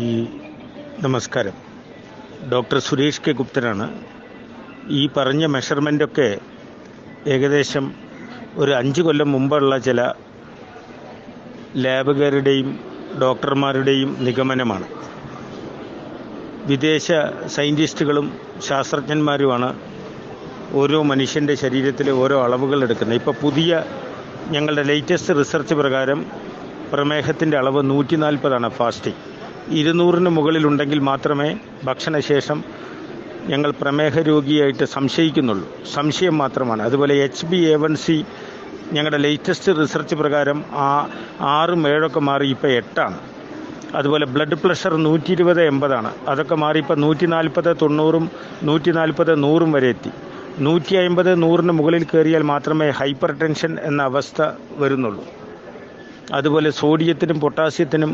ഈ നമസ്കാരം. Doctor Suresh K ഗുപ്തനാണ്. ഈ പറഞ്ഞ മെഷർമെൻ്റൊക്കെ ഏകദേശം ഒരു 5 കൊല്ലം മുമ്പുള്ള ചില ലാബുകാരുടെയും ഡോക്ടർമാരുടെയും നിഗമനമാണ്. വിദേശ സയൻറ്റിസ്റ്റുകളും ശാസ്ത്രജ്ഞന്മാരുമാണ് ഓരോ മനുഷ്യൻ്റെ ശരീരത്തിലെ ഓരോ അളവുകൾ എടുക്കുന്നത്. ഇപ്പോൾ പുതിയ ഞങ്ങളുടെ ലേറ്റസ്റ്റ് റിസർച്ച് പ്രകാരം പ്രമേഹത്തിൻ്റെ അളവ് 140 ഫാസ്റ്റിംഗ്. 200 മുകളിലുണ്ടെങ്കിൽ മാത്രമേ ഭക്ഷണശേഷം ഞങ്ങൾ പ്രമേഹ രോഗിയായിട്ട് സംശയിക്കുന്നുള്ളൂ. സംശയം മാത്രമാണ്. അതുപോലെ HbA1c ഞങ്ങളുടെ ലേറ്റസ്റ്റ് റിസർച്ച് പ്രകാരം 6 7 മാറി ഇപ്പോൾ 8. അതുപോലെ ബ്ലഡ് പ്രഷർ 120/80. അതൊക്കെ മാറി ഇപ്പോൾ 140 90 140 100 വരെ എത്തി. 150 100 മുകളിൽ കയറിയാൽ മാത്രമേ ഹൈപ്പർ ടെൻഷൻ എന്ന അവസ്ഥ വരുന്നുള്ളൂ. അതുപോലെ സോഡിയത്തിനും പൊട്ടാസ്യത്തിനും